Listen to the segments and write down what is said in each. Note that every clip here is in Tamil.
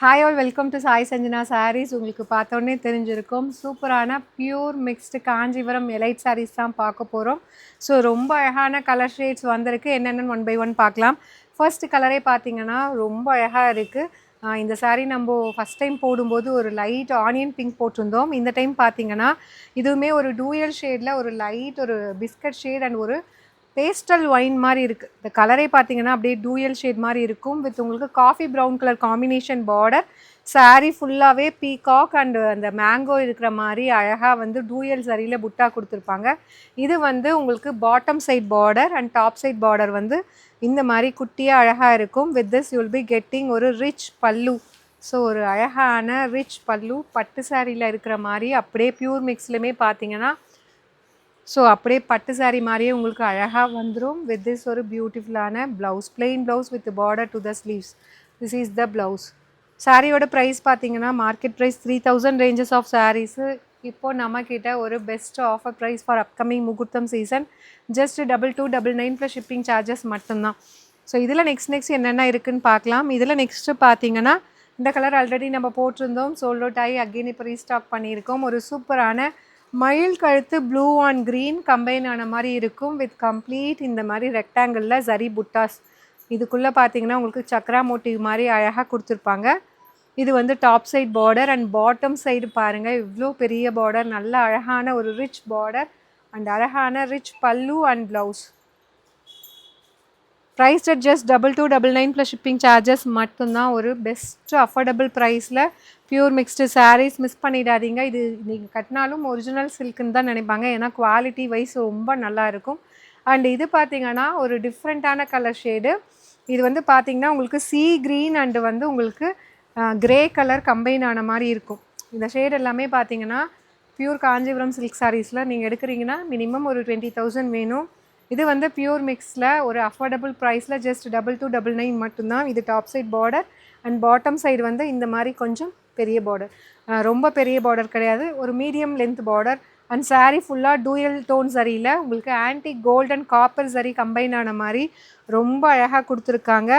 Hi all welcome to Sai Sanjana sarees. உங்களுக்கு பார்த்தோன்னே தெரிஞ்சிருக்கும், சூப்பரான pure mixed Kanchipuram elite sarees தான் பார்க்க போகிறோம். ஸோ ரொம்ப அழகான கலர் ஷேட்ஸ் வந்திருக்கு. என்னென்னு ஒன் பை ஒன் பார்க்கலாம். ஃபர்ஸ்ட் கலரே பார்த்தீங்கன்னா ரொம்ப அழகாக இருக்குது. இந்த சாரீ நம்ம ஃபஸ்ட் டைம் போடும்போது ஒரு லைட் ஆனியன் பிங்க் போட்டிருந்தோம். இந்த டைம் பார்த்தீங்கன்னா இதுவுமே ஒரு டூயல் ஷேடில் ஒரு லைட் ஒரு பிஸ்கட் ஷேட் அண்ட் ஒரு பேஸ்டல் ஒயின் மாதிரி இருக்குது. இந்த கலரே பார்த்தீங்கன்னா அப்படியே டூயல் ஷேட் மாதிரி இருக்கும். வித் உங்களுக்கு coffee brown colour combination border. Sari ஃபுல்லாகவே பீகாக் அண்டு அந்த மேங்கோ இருக்கிற மாதிரி அழகாக வந்து டூயல் சரியில் புட்டா கொடுத்துருப்பாங்க. இது வந்து உங்களுக்கு bottom side border and top side border வந்து இந்த மாதிரி குட்டியாக அழகாக இருக்கும். With this you'll be getting ஒரு ரிச் பல்லு. ஸோ ஒரு அழகான ரிச் பல்லு பட்டு சாரியில் இருக்கிற மாதிரி அப்படியே பியூர் மிக்ஸ்லையுமே பார்த்தீங்கன்னா ஸோ அப்படியே பட்டு சாரீ மாதிரியே உங்களுக்கு அழகாக வந்துடும். வித் திஸ் ஒரு பியூட்டிஃபுல்லான blouse, plain blouse with border to the sleeves. This is the blouse. சாரியோட ப்ரைஸ் பார்த்தீங்கன்னா market price 3000 ranges of saris. இப்போது நம்மக்கிட்ட ஒரு best offer price for upcoming முகூர்த்தம் season just 2299 plus shipping charges மட்டும்தான். ஸோ இதில் நெக்ஸ்ட் என்னென்ன இருக்குதுன்னு பார்க்கலாம். இதில் நெக்ஸ்ட்டு பார்த்தீங்கன்னா இந்த கலர் ஆல்ரெடி நம்ம போட்டிருந்தோம், சோல்ட் அவுட் ஆகி அகெயின் இப்போ ரீஸ்டாக் பண்ணியிருக்கோம். ஒரு சூப்பரான மயில் கழுத்து ப்ளூ அண்ட் க்ரீன் கம்பைன் ஆன மாதிரி இருக்கும். வித் கம்ப்ளீட் இந்த மாதிரி ரெக்டாங்கிளில் ஜரி புட்டாஸ். இதுக்குள்ளே பார்த்தீங்கன்னா உங்களுக்கு சக்ரா மோட்டிவ் மாதிரி அழகாக கொடுத்துருப்பாங்க. இது வந்து top side border and bottom side பாருங்கள் இவ்வளோ பெரிய பார்டர், நல்ல அழகான ஒரு ரிச் பார்டர் அண்ட் அழகான rich pallu and blouse. Price at just 2299 plus shipping charges மட்டும்தான். ஒரு பெஸ்ட் அஃபோர்டபுள் ப்ரைஸில் பியூர் மிக்ஸ்டு சாரீஸ் மிஸ் பண்ணிடாதீங்க. இது நீங்கள் கட்டினாலும் ஒரிஜினல் சில்க்குன்னு தான் நினைப்பாங்க, ஏன்னா குவாலிட்டி வைஸ் ரொம்ப நல்லாயிருக்கும். அண்ட் இது பார்த்திங்கன்னா ஒரு டிஃப்ரெண்ட்டான கலர் ஷேடு. இது வந்து பார்த்திங்கன்னா உங்களுக்கு சீ க்ரீன் அண்டு வந்து உங்களுக்கு க்ரே கலர் கம்பைன் ஆன மாதிரி இருக்கும். இந்த ஷேடு எல்லாமே பார்த்திங்கன்னா பியூர் காஞ்சிபுரம் சில்க் சாரீஸில் நீங்கள் எடுக்கிறீங்கன்னா மினிமம் ஒரு 20,000 வேணும். இது வந்து பியூர் மிக்ஸில் ஒரு அஃபோர்டபுள் ப்ரைஸில் ஜஸ்ட் 2299 மட்டும்தான். இது top side border and bottom side வந்து இந்த மாதிரி கொஞ்சம் பெரிய பார்டர், ரொம்ப பெரிய பார்டர் கிடையாது, ஒரு medium length border. And sari ஃபுல்லாக டூயல் டோன் சரியில் உங்களுக்கு ஆன்டிக் கோல்ட் அண்ட் காப்பர் சரி கம்பைன் ஆன மாதிரி ரொம்ப அழகாக கொடுத்துருக்காங்க.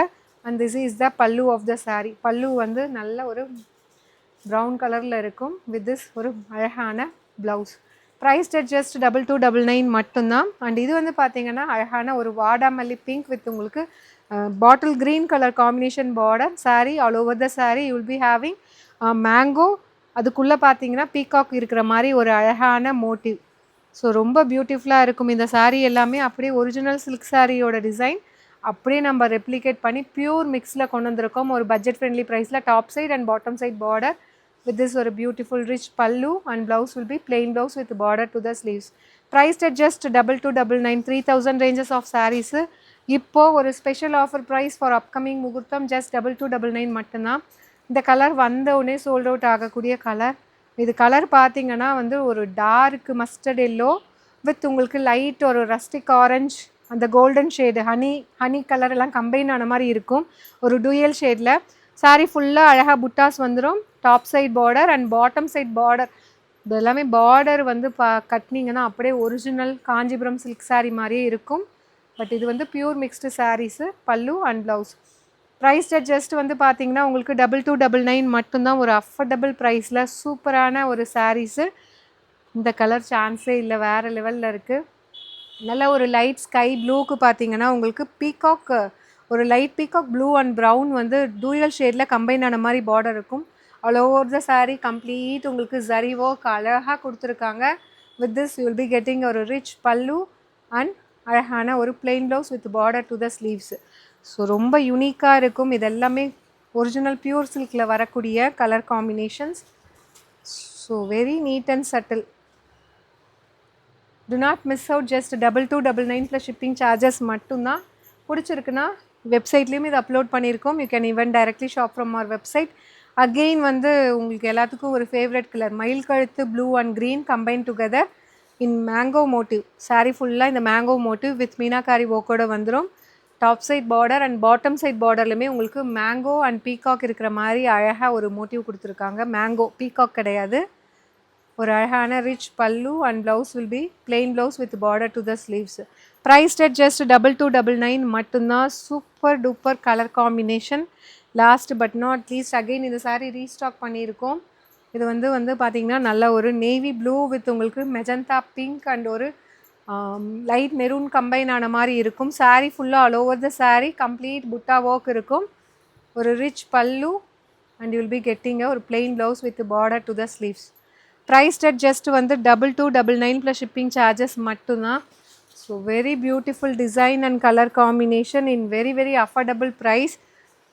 அண்ட் திஸ் இஸ் த பல்லு ஆஃப் த சாரீ. பல்லு வந்து நல்ல ஒரு ப்ரௌன் கலரில் இருக்கும். வித் திஸ் ஒரு அழகான ப்ளவுஸ். ப்ரைஸ் அட் ஜஸ்ட் 2299 மட்டும்தான். அண்ட் இது வந்து பார்த்தீங்கன்னா அழகான ஒரு வாடாமல்லி பிங்க் வித் உங்களுக்கு bottle green colour combination border. Sari all over the sari you will be having mango. அதுக்குள்ளே பார்த்தீங்கன்னா பீகாக் இருக்கிற மாதிரி ஒரு அழகான மோட்டிவ். ஸோ ரொம்ப பியூட்டிஃபுல்லாக இருக்கும். இந்த சாரீ எல்லாமே அப்படியே ஒரிஜினல் சில்க் சாரியோட டிசைன் அப்படியே நம்ம ரெப்ளிகேட் பண்ணி பியூர் மிக்ஸில் கொண்டு வந்திருக்கோம். ஒரு பட்ஜெட் ஃப்ரெண்ட்லி ப்ரைஸில் top side and bottom side border. With this ஒரு beautiful rich pallu and blouse will be plain blouse with border to the sleeves. Priced at just 2299, 3000 ranges of sarees. இப்போ ஒரு special offer price for upcoming முகூர்த்தம் ஜஸ்ட் 2299 மட்டும்தான். இந்த கலர் வந்த உடனே சோல்ட் அவுட் ஆகக்கூடிய கலர். இது கலர் பார்த்தீங்கன்னா வந்து ஒரு டார்க் மஸ்டர்ட் எல்லோ வித் உங்களுக்கு லைட் ஒரு ரஸ்டிக் ஆரஞ்ச் அந்த கோல்டன் ஷேடு ஹனி கலர் எல்லாம் கம்பைன் ஆன மாதிரி இருக்கும். ஒரு டூயல் ஷேடில் சாரீ ஃபுல்லாக அழகாக புட்டாஸ் வந்துடும். Top side border and bottom side border. இது எல்லாமே பார்டர் வந்து கட்டினீங்கன்னா அப்படியே ஒரிஜினல் காஞ்சிபுரம் சில்க் சாரீ மாதிரியே இருக்கும். பட் இது வந்து பியூர் மிக்ஸ்டு சாரீஸு. பல்லு அண்ட் ப்ளவுஸ். ப்ரைஸ் ஜஸ்ட் வந்து பார்த்தீங்கன்னா உங்களுக்கு 2299 மட்டும்தான். ஒரு அஃபோர்டபுள் ப்ரைஸில் சூப்பரான ஒரு சாரீஸு. இந்த கலர் சான்ஸே இல்லை, வேறு லெவலில் இருக்குது. நல்ல ஒரு லைட் ஸ்கை ப்ளூக்கு பார்த்தீங்கன்னா உங்களுக்கு பீகாக் ஒரு light peacock blue and brown வந்து டூயல் ஷேடில் கம்பைன் ஆன மாதிரி பார்டர் இருக்கும். All over the saree complete உங்களுக்கு ஜரி ஒர்க் அழகாக கொடுத்துருக்காங்க. With this you will be getting ஒரு ரிச் பல்லு அண்ட் அழகான ஒரு plain blouse with border to the sleeves. So ரொம்ப யூனிக்காக இருக்கும். இது எல்லாமே ஒரிஜினல் பியூர் சில்கில் வரக்கூடிய colour combinations. So very neat and subtle. Do not miss out. Just 2299 plus shipping charges மட்டும்தான். பிடிச்சிருக்குன்னா வெப்சைட்லேயும் இது அப்லோட் பண்ணியிருக்கோம். You can even directly shop from our website. Again வந்து உங்களுக்கு எல்லாத்துக்கும் ஒரு ஃபேவரட் கலர் மயில் கழுத்து blue and green combine together in mango motif. Sari ஃபுல்லாக இந்த மேங்கோ மோட்டிவ் வித் மீனாக்காரி ஒர்க்கோட வந்துடும். Top side border and bottom side பார்டர்லையுமே உங்களுக்கு மேங்கோ அண்ட் பீகாக் இருக்கிற மாதிரி அழகாக ஒரு மோட்டிவ் கொடுத்துருக்காங்க. மேங்கோ பீகாக் கிடையாது. ஒரு அழகான rich pallu and blouse will be plain blouse with border to the sleeves. Prized at just 2299 மட்டும்தான். Super duper colour combination. Last but not least again இந்த saree ரீஸ்டாக் பண்ணியிருக்கோம். இது வந்து பார்த்தீங்கன்னா நல்ல ஒரு நேவி ப்ளூ வித் உங்களுக்கு மெஜந்தா பிங்க் அண்ட் ஒரு லைட் மெரூன் கம்பைன் ஆன மாதிரி இருக்கும். saree ஃபுல்லாக ஆல் ஓவர் த saree கம்ப்ளீட் புட்டா ஒர்க் இருக்கும். ஒரு rich pallu and you will be getting ஒரு plain blouse with border to the sleeves. Priced at just வந்து 2299 ப்ளஸ் ஷிப்பிங் சார்ஜஸ் மட்டும்தான். So very beautiful design and colour combination in very very affordable price.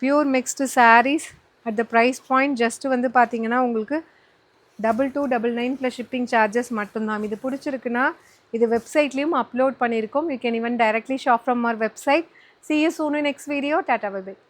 Pure mixed sarees at the price point just வந்து பார்த்தீங்கன்னா உங்களுக்கு 2299 ப்ளஸ் ஷிப்பிங் சார்ஜஸ் மட்டும்தான். இது பிடிச்சிருக்குன்னா இது வெப்சைட்லேயும் அப்லோட் பண்ணியிருக்கோம். You can even directly shop from our website. See you soon in next video. Tata, bye bye.